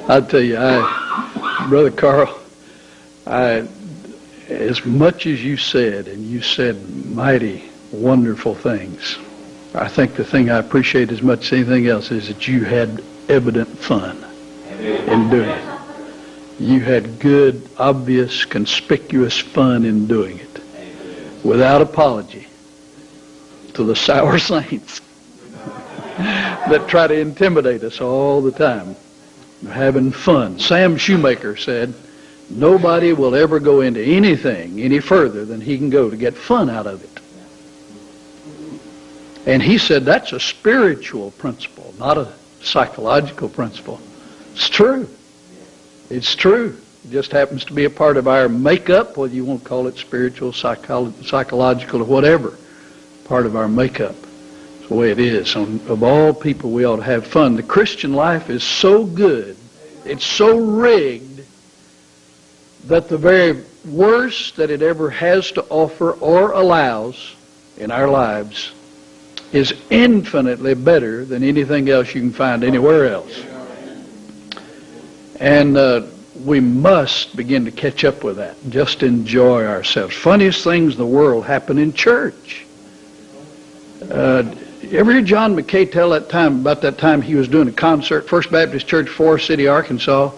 I tell you, Brother Carl, as much as you said, and you said mighty wonderful things, I think the thing I appreciate as much as anything else is that you had evident fun in doing it. You had good, obvious, conspicuous fun in doing it, without apology to the sour saints that try to intimidate us all the time. Having fun. Sam Shoemaker said, nobody will ever go into anything any further than he can go to get fun out of it. And he said that's a spiritual principle, not a psychological principle. It's true. It's true. It just happens to be a part of our makeup, whether you want to call it spiritual, psychological, or whatever. Part of our makeup. It's the way it is. Of all people, we ought to have fun. The Christian life is so good, it's so rigged, that the very worst that it ever has to offer or allows in our lives is infinitely better than anything else you can find anywhere else. And we must begin to catch up with that. Just enjoy ourselves. Funniest things in the world happen in church. You ever hear John McKay tell about that time he was doing a concert, First Baptist Church, Forest City, Arkansas,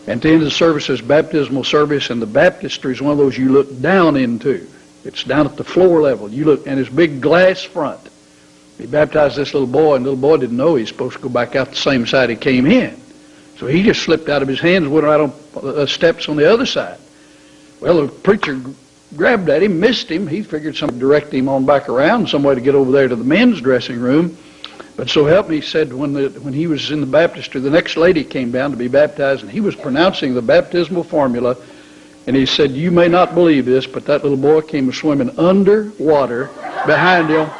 and at the end of the service there's baptismal service, and the baptistry is one of those you look down into. It's down at the floor level. You look, and there's a big glass front. He baptized this little boy, and the little boy didn't know he's supposed to go back out the same side he came in. So he just slipped out of his hands and went right on the steps on the other side. Well, the preacher grabbed at him, missed him. He figured somebody would direct him on back around, some way to get over there to the men's dressing room. But so help me, he said when he was in the baptistry, the next lady came down to be baptized, and he was pronouncing the baptismal formula, and he said, you may not believe this, but that little boy came swimming underwater behind him,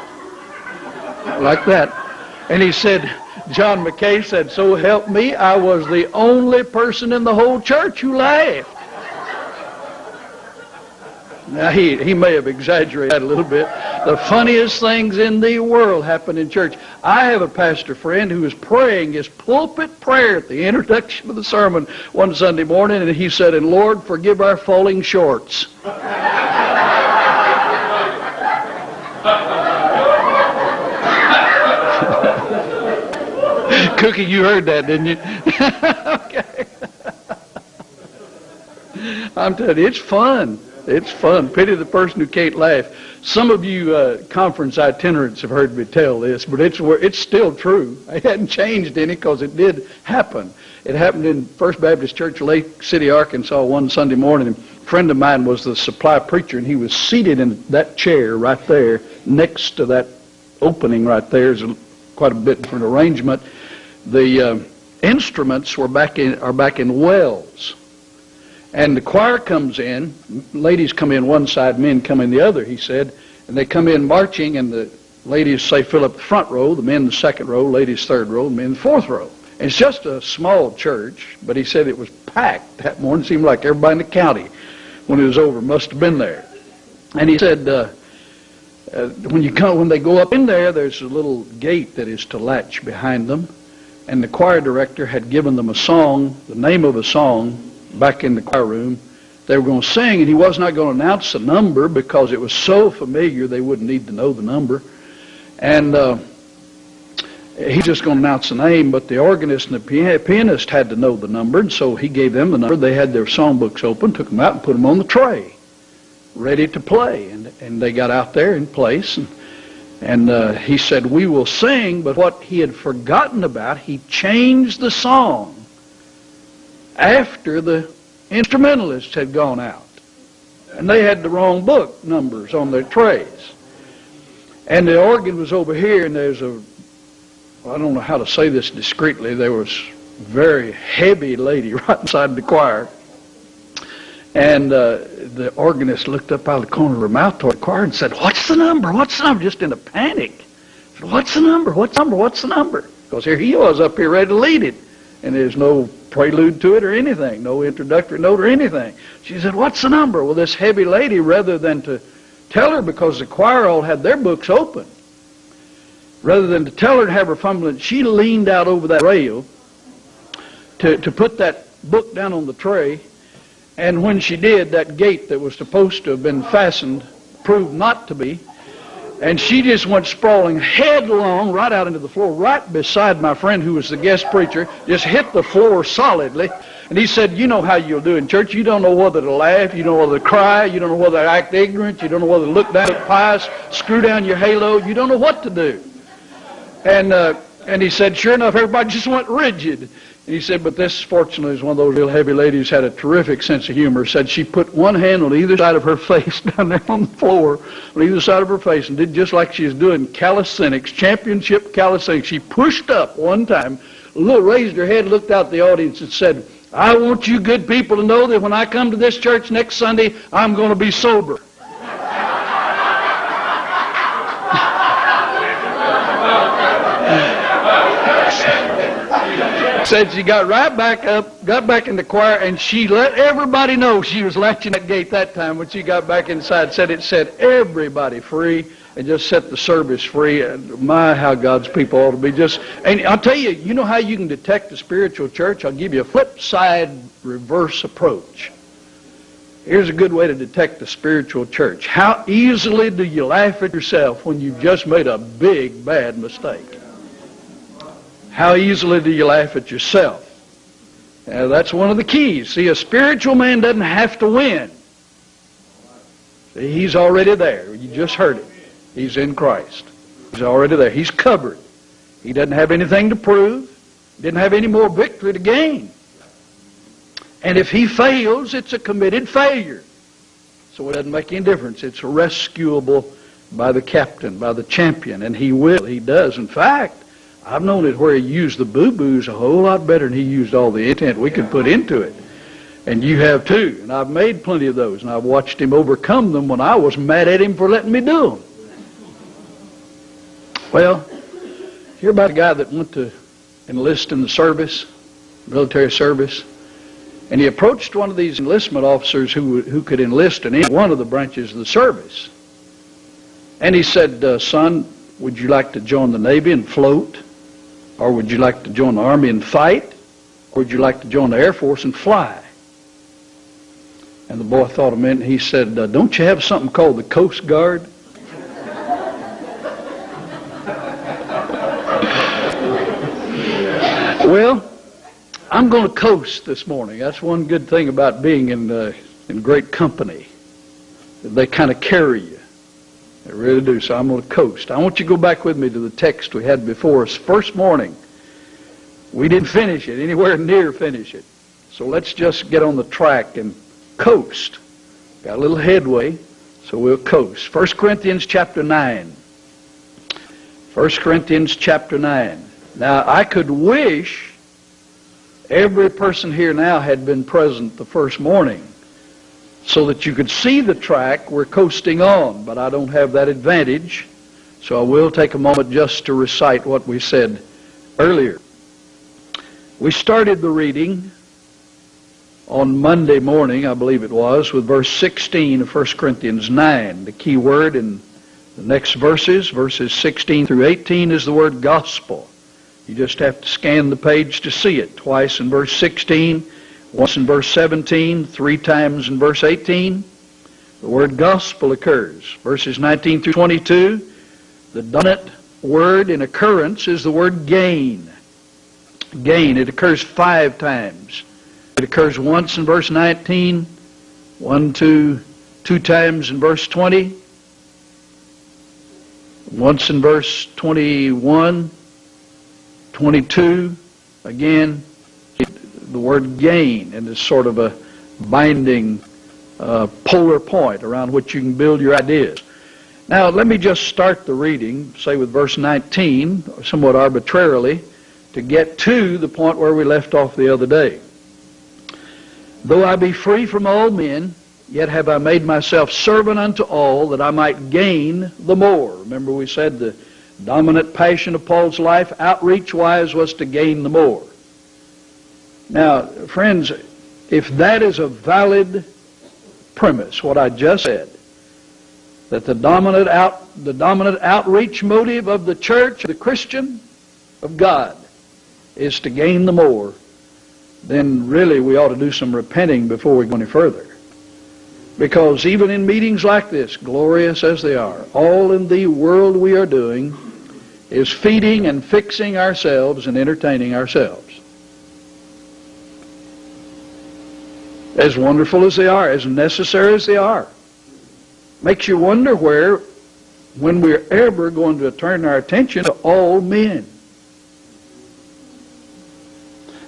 like that. And he said, John McKay said, so help me, I was the only person in the whole church who laughed. Now, he may have exaggerated that a little bit. The funniest things in the world happen in church. I have a pastor friend who was praying his pulpit prayer at the introduction of the sermon one Sunday morning, and he said, and Lord, forgive our falling shorts. Cookie, you heard that, didn't you? Okay. I'm telling you, it's fun. It's fun. Pity the person who can't laugh. Some of you conference itinerants have heard me tell this, but it's still true. It hadn't changed any because it did happen. It happened in First Baptist Church, Lake City, Arkansas, one Sunday morning. A friend of mine was the supply preacher, and he was seated in that chair right there next to that opening right there. There's quite a bit different arrangement. The instruments are back in wells. And the choir comes in, ladies come in one side, men come in the other, he said, and they come in marching, and the ladies, say, fill up the front row, the men the second row, ladies third row, the men the fourth row. And it's just a small church, but he said it was packed that morning. It seemed like everybody in the county, when it was over, must have been there. And he said, when they go up in there, there's a little gate that is to latch behind them, and the choir director had given them a song, the name of a song, back in the choir room. They were going to sing, and he was not going to announce the number because it was so familiar they wouldn't need to know the number. And he's just going to announce the name, but the organist and the pianist had to know the number, and so he gave them the number. They had their songbooks open, took them out and put them on the tray, ready to play. And they got out there in place, and he said, we will sing, but what he had forgotten about, he changed the song after the instrumentalists had gone out. And they had the wrong book numbers on their trays. And the organ was over here, and there's I don't know how to say this discreetly, there was a very heavy lady right inside the choir. And the organist looked up out of the corner of her mouth toward the choir and said, what's the number? What's the number? Just in a panic. Said, what's the number? What's the number? What's the number? Because here he was up here ready to lead it. And there's no prelude to it or anything, no introductory note or anything. She said, what's the number? Well, this heavy lady, rather than to tell her, because the choir all had their books open, rather than to tell her and have her fumbling, she leaned out over that rail, to put that book down on the tray. And when she did, that gate that was supposed to have been fastened proved not to be. And she just went sprawling headlong right out into the floor, right beside my friend who was the guest preacher, just hit the floor solidly. And he said, you know how you'll do in church. You don't know whether to laugh, you don't know whether to cry, you don't know whether to act ignorant, you don't know whether to look down at pious, screw down your halo, you don't know what to do. And he said, sure enough, everybody just went rigid. And he said, but this, fortunately, is one of those real heavy ladies, had a terrific sense of humor. Said she put one hand on either side of her face down there on the floor, on either side of her face, and did just like she was doing calisthenics, championship calisthenics. She pushed up one time, raised her head, looked out the audience, and said, I want you good people to know that when I come to this church next Sunday, I'm going to be sober. Said she got right back up, got back in the choir, and she let everybody know she was latching that gate that time when she got back inside. Said it set everybody free and just set the service free. And my, how God's people ought to be just... And I'll tell you, you know how you can detect a spiritual church? I'll give you a flip side, reverse approach. Here's a good way to detect a spiritual church. How easily do you laugh at yourself when you've just made a big, bad mistake? How easily do you laugh at yourself? That's one of the keys. See, a spiritual man doesn't have to win. See, he's already there. You just heard it. He's in Christ. He's already there. He's covered. He doesn't have anything to prove. He didn't have any more victory to gain. And if he fails, it's a committed failure. So it doesn't make any difference. It's rescuable by the captain, by the champion, and he will. He does. In fact, I've known it where he used the boo-boos a whole lot better than he used all the intent we could put into it. And you have too. And I've made plenty of those. And I've watched him overcome them when I was mad at him for letting me do them. Well, hear about a guy that went to enlist in the service, military service. And he approached one of these enlistment officers who could enlist in any one of the branches of the service. And he said, son, would you like to join the Navy and float? Or would you like to join the Army and fight? Or would you like to join the Air Force and fly? And the boy thought a minute, and he said, don't you have something called the Coast Guard? Well, I'm going to coast this morning. That's one good thing about being in great company. They kind of carry you. They really do. So I'm going to coast. I want you to go back with me to the text we had before us. First morning, we didn't finish it, anywhere near finish it. So let's just get on the track and coast. Got a little headway, so we'll coast. 1 Corinthians chapter 9. 1 Corinthians chapter 9. Now, I could wish every person here now had been present the first morning, so that you could see the track we're coasting on, but I don't have that advantage, so I will take a moment just to recite what we said earlier. We started the reading on Monday morning, I believe it was, with verse 16 of 1 Corinthians 9. The key word in the next verses 16 through 18, is the word gospel. You just have to scan the page to see it. Twice in verse 16, once in verse 17, 3 times in verse 18, the word gospel occurs. Verses 19 through 22, the dominant word in occurrence is the word gain. Gain, it occurs 5 times. It occurs once in verse 19, 2 times in verse 20, once in verse 21, 22, again, the word gain, and it's sort of a binding polar point around which you can build your ideas. Now, let me just start the reading, say with verse 19, somewhat arbitrarily, to get to the point where we left off the other day. Though I be free from all men, yet have I made myself servant unto all, that I might gain the more. Remember, we said the dominant passion of Paul's life, outreach-wise, was to gain the more. Now, friends, if that is a valid premise, what I just said, that the dominant outreach motive of the church, the Christian, of God, is to gain the more, then really we ought to do some repenting before we go any further. Because even in meetings like this, glorious as they are, all in the world we are doing is feeding and fixing ourselves and entertaining ourselves. As wonderful as they are, as necessary as they are, makes you wonder when we're ever going to turn our attention to all men.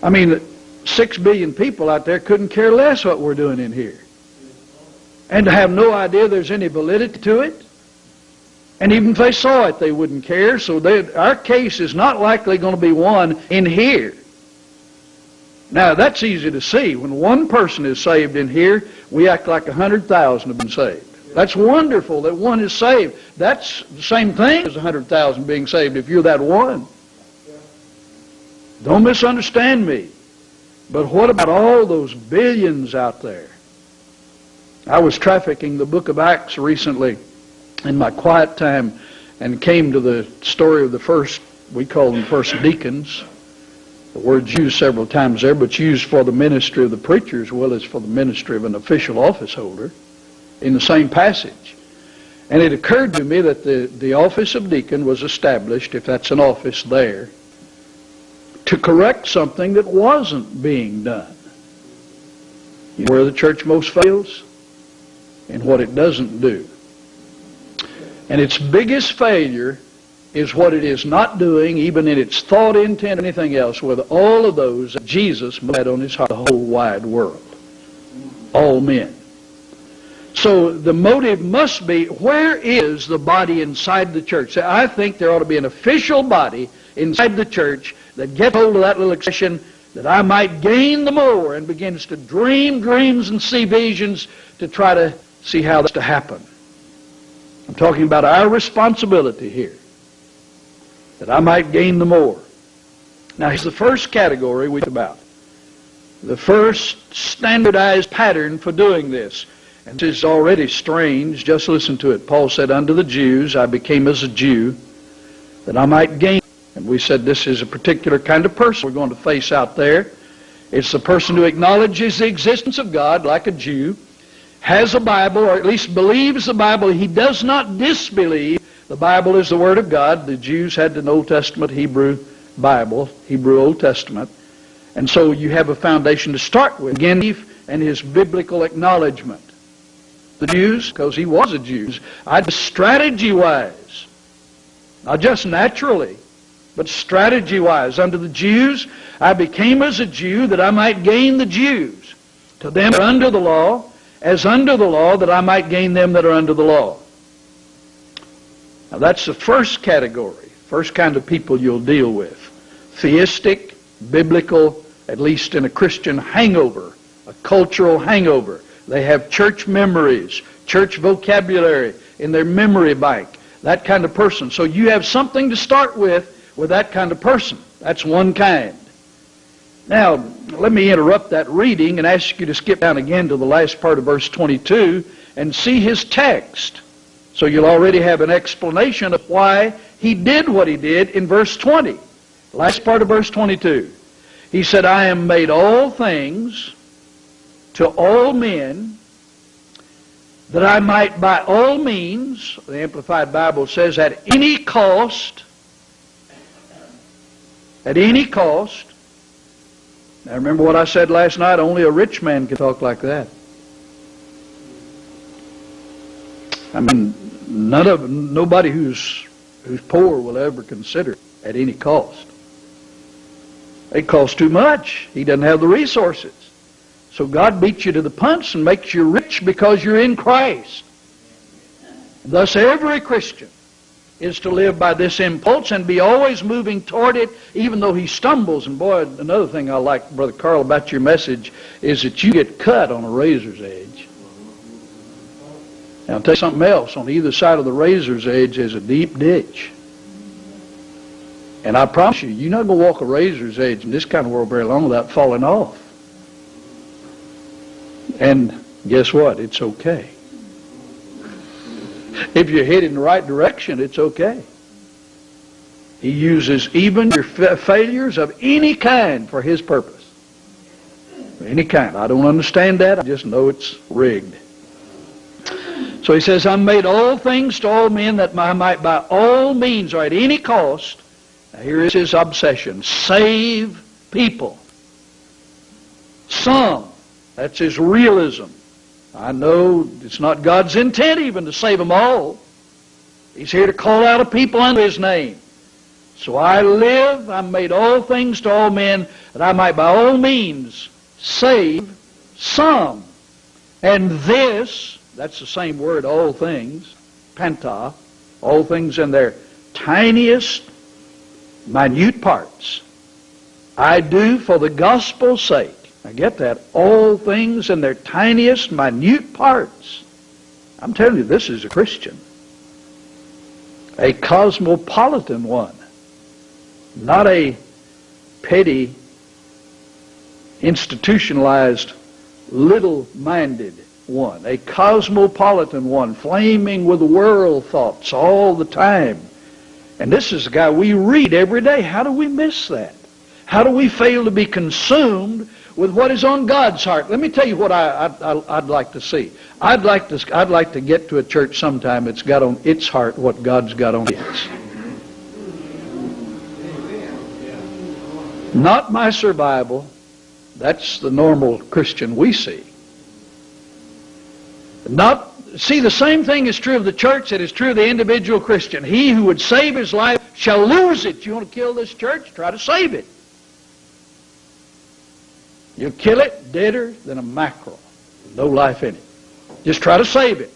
I mean, 6 billion people out there couldn't care less what we're doing in here. And to have no idea there's any validity to it. And even if they saw it, they wouldn't care. So our case is not likely going to be won in here. Now, that's easy to see. When one person is saved in here, we act like 100,000 have been saved. That's wonderful that one is saved. That's the same thing as 100,000 being saved if you're that one. Don't misunderstand me. But what about all those billions out there? I was trafficking the book of Acts recently in my quiet time and came to the story of the first, we call them first deacons. The word's used several times there, but used for the ministry of the preacher as well as for the ministry of an official office holder in the same passage. And it occurred to me that the office of deacon was established, if that's an office there, to correct something that wasn't being done. You know where the church most fails? In what it doesn't do. And its biggest failure is what it is not doing, even in its thought, intent, or anything else, with all of those that Jesus had on his heart, the whole wide world. All men. So the motive must be, where is the body inside the church? I think there ought to be an official body inside the church that gets hold of that little expression, that I might gain the more, and begins to dream dreams and see visions to try to see how that's to happen. I'm talking about our responsibility here, that I might gain the more. Now, here's the first category we talk about. The first standardized pattern for doing this. And this is already strange. Just listen to it. Paul said, unto the Jews I became as a Jew, that I might gain. And we said this is a particular kind of person we're going to face out there. It's the person who acknowledges the existence of God like a Jew, has a Bible, or at least believes the Bible. He does not disbelieve the Bible is the Word of God. The Jews had an Old Testament Hebrew Bible, Hebrew Old Testament. And so you have a foundation to start with. Again, and his biblical acknowledgement. The Jews, because he was a Jew, strategy-wise, not just naturally, but strategy-wise. Unto the Jews I became as a Jew, that I might gain the Jews. To them that are under the law, as under the law, that I might gain them that are under the law. Now that's the first category, first kind of people you'll deal with. Theistic, biblical, at least in a Christian hangover, a cultural hangover. They have church memories, church vocabulary in their memory bank, that kind of person. So you have something to start with that kind of person. That's one kind. Now, let me interrupt that reading and ask you to skip down again to the last part of verse 22 and see his text. So you'll already have an explanation of why he did what he did in verse 20. Last part of verse 22. He said, I am made all things to all men, that I might by all means, the Amplified Bible says, at any cost, now remember what I said last night, only a rich man can talk like that. I mean, nobody who's poor will ever consider it at any cost. It costs too much. He doesn't have the resources. So God beats you to the punch and makes you rich because you're in Christ. Thus every Christian is to live by this impulse and be always moving toward it, even though he stumbles. And boy, another thing I like, Brother Carl, about your message is that you get cut on a razor's edge. Now I'll tell you something else. On either side of the razor's edge is a deep ditch. And I promise you, you're not going to walk a razor's edge in this kind of world very long without falling off. And guess what? It's okay. If you're headed in the right direction, it's okay. He uses even your failures of any kind for his purpose. Any kind. I don't understand that. I just know it's rigged. So he says, I made all things to all men that I might by all means or at any cost, now here is his obsession, save people. Some. That's his realism. I know it's not God's intent even to save them all. He's here to call out a people under his name. So I live, I made all things to all men that I might by all means save some. And this, that's the same word, all things, panta, all things in their tiniest, minute parts, I do for the gospel's sake. Now get that, all things in their tiniest, minute parts. I'm telling you, this is a Christian. A cosmopolitan one. Not a petty, institutionalized, little-minded one. A cosmopolitan one, flaming with world thoughts all the time. And this is the guy we read every day. How do we miss that? How do we fail to be consumed with what is on God's heart? Let me tell you what I'd like to see. I'd like to get to a church sometime that's got on its heart what God's got on its. Not my survival. That's the normal Christian we see. See, the same thing is true of the church that is true of the individual Christian. He who would save his life shall lose it. You want to kill this church? Try to save it. You'll kill it deader than a mackerel. No life in it. Just try to save it.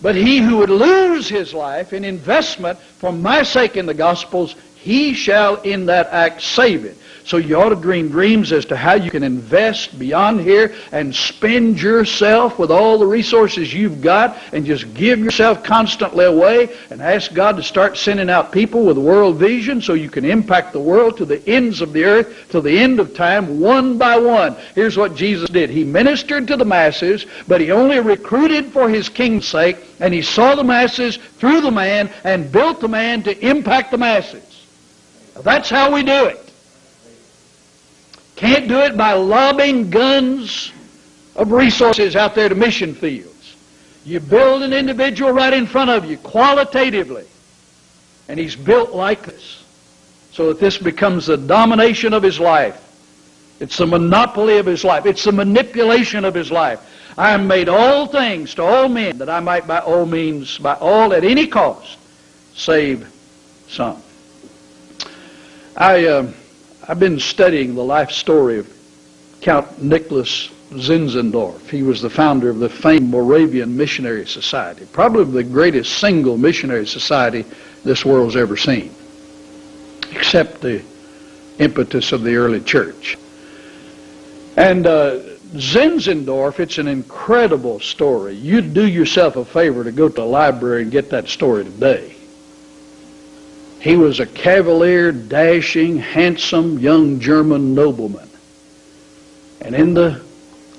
But he who would lose his life in investment for my sake in the Gospels, he shall in that act save it. So you ought to dream dreams as to how you can invest beyond here and spend yourself with all the resources you've got and just give yourself constantly away and ask God to start sending out people with world vision so you can impact the world to the ends of the earth, to the end of time, one by one. Here's what Jesus did. He ministered to the masses, but he only recruited for his king's sake, and he saw the masses through the man and built the man to impact the masses. Now, that's how we do it. Can't do it by lobbing guns of resources out there to mission fields. You build an individual right in front of you, qualitatively. And he's built like this, so that this becomes the domination of his life. It's the monopoly of his life. It's the manipulation of his life. I have made all things to all men, that I might by all means, by all at any cost, save some. I've been studying the life story of Count Nicholas Zinzendorf. He was the founder of the famed Moravian Missionary Society, probably the greatest single missionary society this world's ever seen, except the impetus of the early church. And Zinzendorf, it's an incredible story. You'd do yourself a favor to go to the library and get that story today. He was a cavalier, dashing, handsome young German nobleman. And in the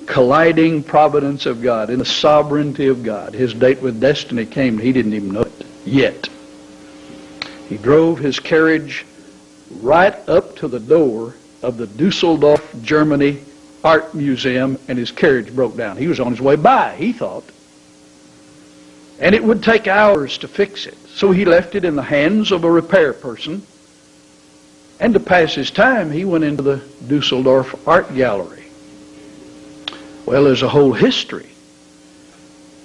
colliding providence of God, in the sovereignty of God, his date with destiny came. He didn't even know it yet. He drove his carriage right up to the door of the Dusseldorf, Germany Art Museum, and his carriage broke down. He was on his way by, he thought. And it would take hours to fix it. So he left it in the hands of a repair person. And to pass his time, he went into the Dusseldorf Art Gallery. Well, there's a whole history.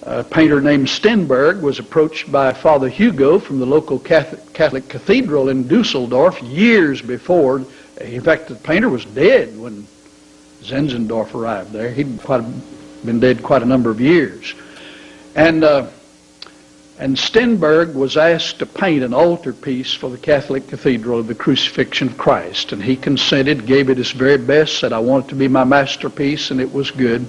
A painter named Stenberg was approached by Father Hugo from the local Catholic cathedral in Dusseldorf years before. In fact, the painter was dead when Zinzendorf arrived there. He'd been dead quite a number of years. And Stenberg was asked to paint an altarpiece for the Catholic Cathedral of the Crucifixion of Christ. And he consented, gave it his very best, said, I want it to be my masterpiece, and it was good.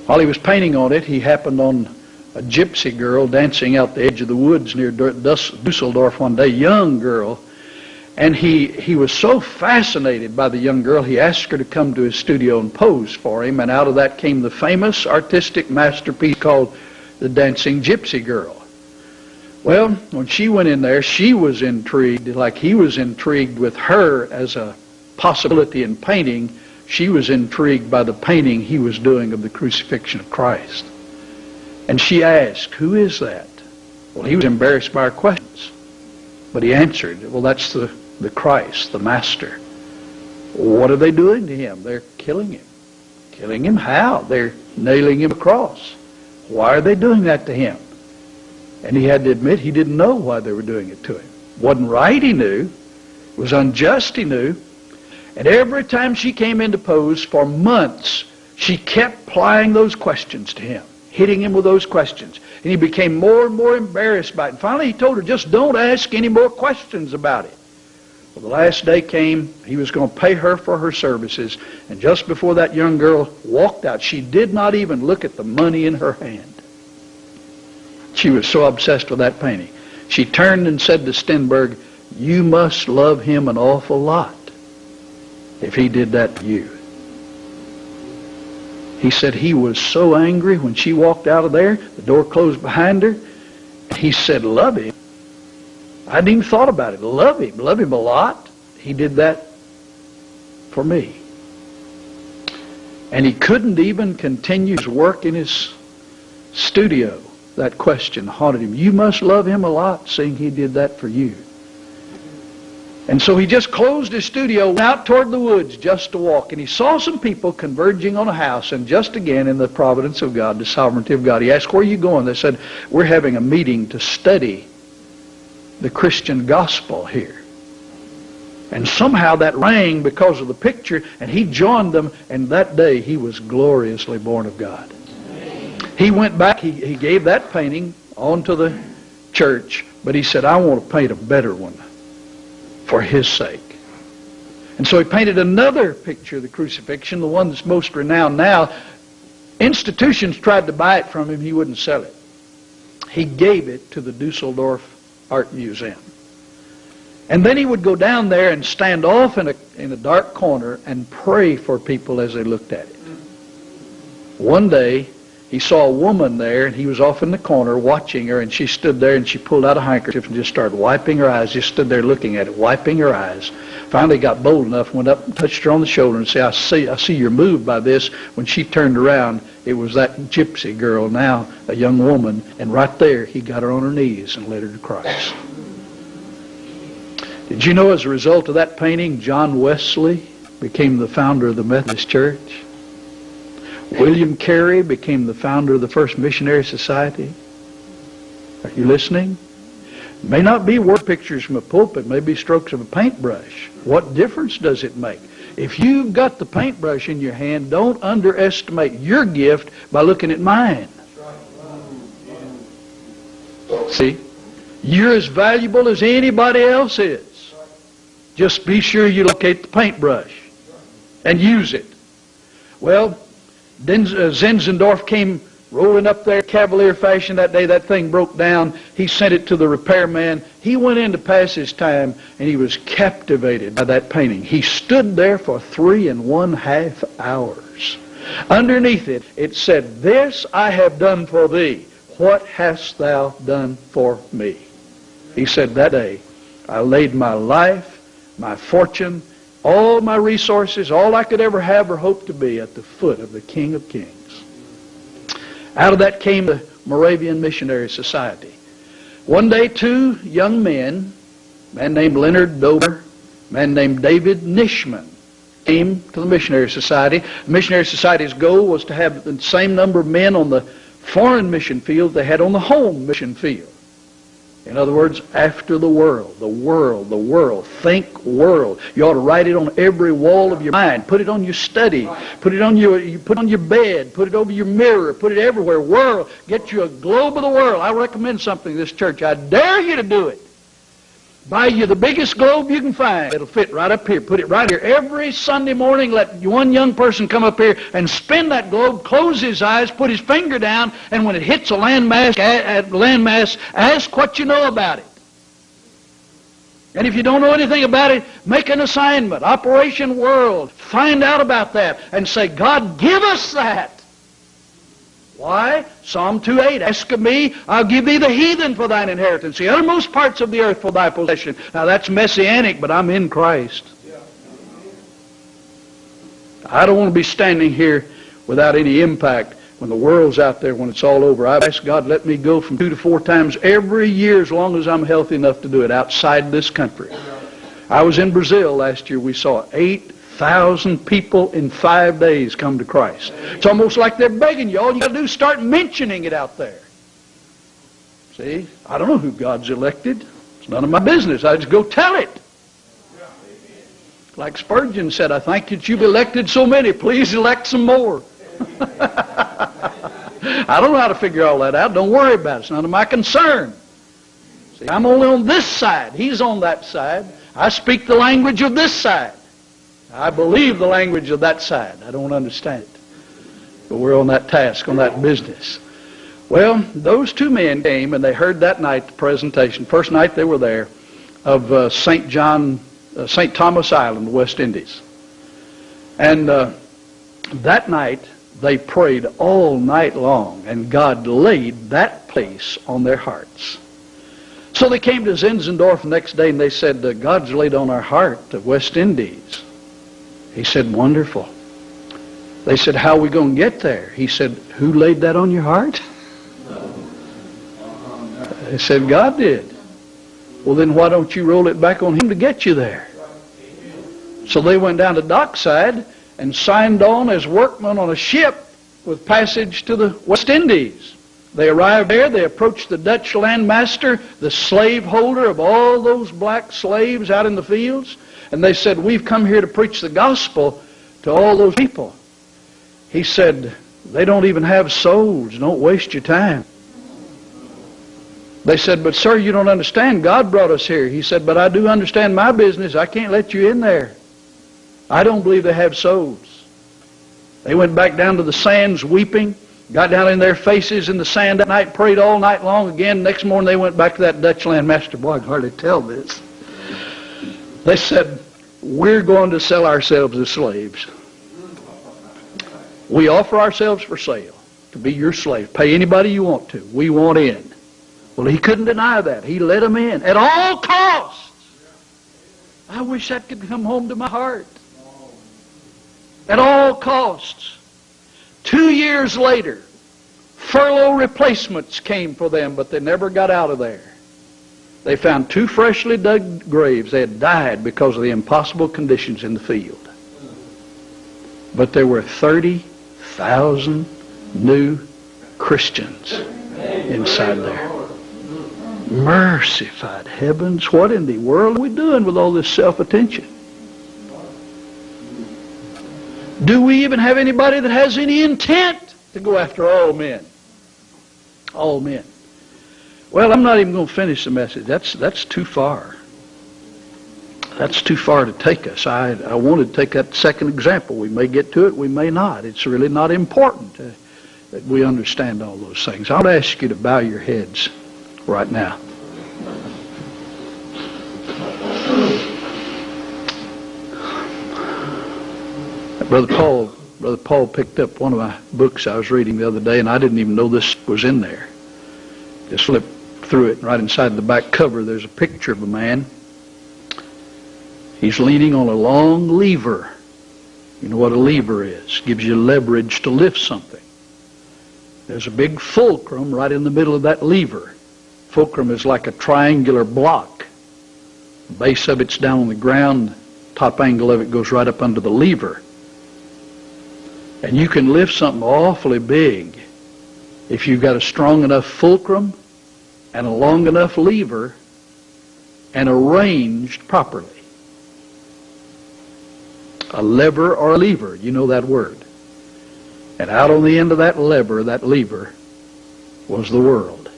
While he was painting on it, he happened on a gypsy girl dancing out the edge of the woods near Dusseldorf one day, young girl. And he was so fascinated by the young girl, he asked her to come to his studio and pose for him. And out of that came the famous artistic masterpiece called The Dancing Gypsy Girl. Well, when she went in there, she was intrigued, like he was intrigued with her as a possibility in painting, She was intrigued by the painting he was doing of the crucifixion of Christ. And she asked, "Who is that?" Well, he was embarrassed by her questions. But he answered, "Well, that's the Christ, the Master." "What are they doing to him?" "They're killing him." "Killing him? How?" "They're nailing him to the cross." "Why are they doing that to him?" And he had to admit he didn't know why they were doing it to him. Wasn't right, he knew. It was unjust, he knew. And every time she came into pose for months, she kept plying those questions to him, hitting him with those questions. And he became more and more embarrassed by it. And finally he told her, "Just don't ask any more questions about it." Well, the last day came. He was going to pay her for her services. And just before that young girl walked out, she did not even look at the money in her hand. She was so obsessed with that painting. She turned and said to Stenberg, "You must love him an awful lot if he did that to you." He said he was so angry when she walked out of there, the door closed behind her. He said, "Love him? I hadn't even thought about it. Love him a lot. He did that for me." And he couldn't even continue his work in his studio. That question haunted him. You must love him a lot, seeing he did that for you. And so he just closed his studio, went out toward the woods just to walk, and he saw some people converging on a house, and just again in the providence of God, the sovereignty of God, he asked, "Where are you going?" They said, "We're having a meeting to study the Christian gospel here." And somehow that rang because of the picture, and he joined them, and that day he was gloriously born of God. He went back, he gave that painting on to the church, but he said, "I want to paint a better one for his sake." And so he painted another picture of the crucifixion, the one that's most renowned now. Institutions tried to buy it from him, he wouldn't sell it. He gave it to the Dusseldorf Art Museum. And then he would go down there and stand off in a dark corner and pray for people as they looked at it. One day, he saw a woman there, and he was off in the corner watching her, and she stood there, and she pulled out a handkerchief and just started wiping her eyes, just stood there looking at it, wiping her eyes. Finally got bold enough, went up and touched her on the shoulder and said, I see you're moved by this." When she turned around, it was that gypsy girl, now a young woman, and right there he got her on her knees and led her to Christ. Did you know as a result of that painting, John Wesley became the founder of the Methodist Church? William Carey became the founder of the First Missionary Society. Are you listening? It may not be word pictures from a pulpit, it may be strokes of a paintbrush. What difference does it make? If you've got the paintbrush in your hand, don't underestimate your gift by looking at mine. See? You're as valuable as anybody else is. Just be sure you locate the paintbrush and use it. Well, Zinzendorf came rolling up there cavalier fashion that day. That thing broke down. He sent it to the repairman. He went in to pass his time, and he was captivated by that painting. He stood there for 3½ hours. Underneath it, it said, "This I have done for thee. What hast thou done for me?" He said, "That day I laid my life, my fortune, all my resources, all I could ever have or hope to be at the foot of the King of Kings." Out of that came the Moravian Missionary Society. One day, two young men, a man named Leonard Dober, a man named David Nishman, came to the Missionary Society. The Missionary Society's goal was to have the same number of men on the foreign mission field they had on the home mission field. In other words, after the world, the world, the world. Think world. You ought to write it on every wall of your mind. Put it on your study. Put it on your bed. Put it over your mirror. Put it everywhere. World. Get you a globe of the world. I recommend something to this church. I dare you to do it. Buy you the biggest globe you can find. It'll fit right up here. Put it right here. Every Sunday morning, let one young person come up here and spin that globe, close his eyes, put his finger down, and when it hits a landmass, ask what you know about it. And if you don't know anything about it, make an assignment. Operation World. Find out about that and say, "God, give us that." Why? Psalm 2:8, "Ask of me, I'll give thee the heathen for thine inheritance, the uttermost parts of the earth for thy possession." Now that's messianic, but I'm in Christ. I don't want to be standing here without any impact when the world's out there, when it's all over. I've asked God, let me go from 2 to 4 times every year as long as I'm healthy enough to do it outside this country. I was in Brazil last year. We saw 8,000 people in 5 days come to Christ. It's almost like they're begging you. All you got to do is start mentioning it out there. See, I don't know who God's elected. It's none of my business. I just go tell it. Like Spurgeon said, I thank you that you've elected so many. Please elect some more. I don't know how to figure all that out. Don't worry about it. It's none of my concern. See, I'm only on this side. He's on that side. I speak the language of this side. I believe the language of that side. I don't understand it. But we're on that task, on that business. Well, those 2 men came and they heard that night the presentation. First night they were there of St. Thomas Island, West Indies. And that night they prayed all night long, and God laid that place on their hearts. So they came to Zinzendorf the next day and they said, God's laid on our heart the West Indies. He said, wonderful. They said, how are we going to get there? He said, who laid that on your heart? They said, God did. Well, then why don't you roll it back on him to get you there? So they went down to dockside and signed on as workmen on a ship with passage to the West Indies. They arrived there. They approached the Dutch landmaster, the slaveholder of all those black slaves out in the fields. And they said, we've come here to preach the gospel to all those people. He said, they don't even have souls. Don't waste your time. They said, but sir, you don't understand. God brought us here. He said, but I do understand my business. I can't let you in there. I don't believe they have souls. They went back down to the sands weeping, got down in their faces in the sand that night, prayed all night long again. Next morning they went back to that Dutch landmaster. Boy, I can hardly tell this. They said, we're going to sell ourselves as slaves. We offer ourselves for sale to be your slave. Pay anybody you want to. We want in. Well, he couldn't deny that. He let them in at all costs. I wish that could come home to my heart. At all costs. 2 years later, furlough replacements came for them, but they never got out of there. They found 2 freshly dug graves. They had died because of the impossible conditions in the field. But there were 30,000 new Christians inside there. Mercified heavens, what in the world are we doing with all this self-attention? Do we even have anybody that has any intent to go after all men? All men. Well, I'm not even going to finish the message. That's too far. That's too far to take us. I wanted to take that second example. We may get to it, we may not. It's really not important that we understand all those things. I would ask you to bow your heads right now. Brother Paul picked up one of my books I was reading the other day, and I didn't even know this was in there. Just flipped through it, and right inside the back cover there's a picture of a man. He's leaning on a long lever. You know what a lever is. Gives you leverage to lift something. There's a big fulcrum right in the middle of that lever. Fulcrum is like a triangular block. The base of it's down on the ground. Top angle of it goes right up under the lever. And you can lift something awfully big if you've got a strong enough fulcrum and a long enough lever and arranged properly. A lever or a lever, you know that word. And out on the end of that lever, was the world.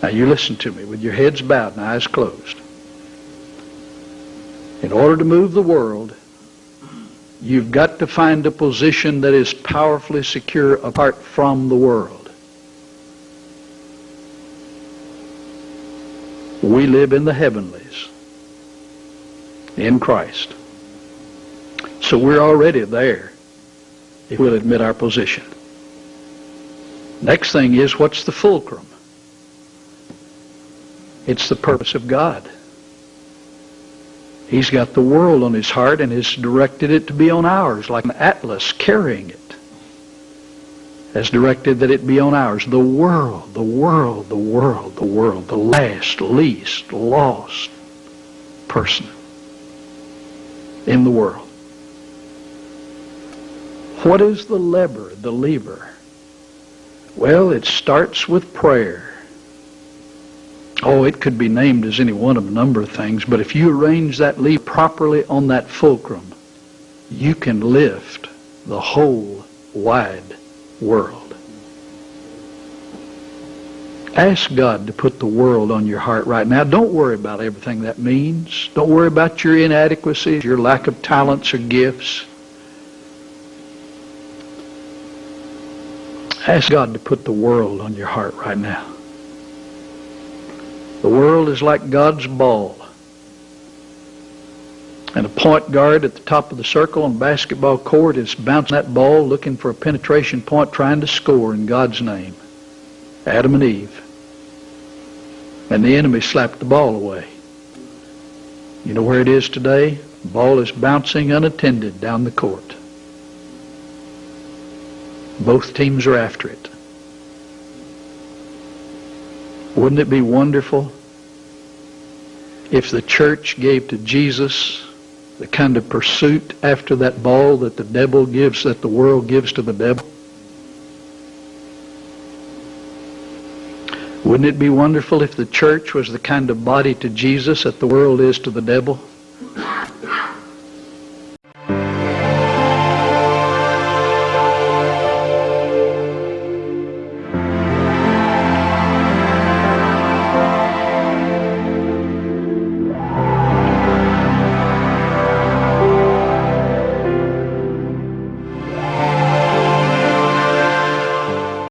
Now you listen to me with your heads bowed and eyes closed. In order to move the world, you've got to find a position that is powerfully secure apart from the world. We live in the heavenlies in Christ. So we're already there if we'll admit our position. Next thing is, what's the fulcrum? It's the purpose of God. He's got the world on his heart and has directed it to be on ours, like an atlas carrying it. Has directed that it be on ours. The world, the world, the world, the world, the last, least, lost person in the world. What is the lever? Well, it starts with prayer. Oh, it could be named as any one of a number of things, but if you arrange that lever properly on that fulcrum, you can lift the whole wide world. Ask God to put the world on your heart right now. Don't worry about everything that means. Don't worry about your inadequacies, your lack of talents or gifts. Ask God to put the world on your heart right now. The world is like God's ball. And a point guard at the top of the circle on a basketball court is bouncing that ball, looking for a penetration point, trying to score in God's name. Adam and Eve. And the enemy slapped the ball away. You know where it is today? The ball is bouncing unattended down the court. Both teams are after it. Wouldn't it be wonderful if the church gave to Jesus the kind of pursuit after that ball that the devil gives, that the world gives to the devil? Wouldn't it be wonderful if the church was the kind of body to Jesus that the world is to the devil?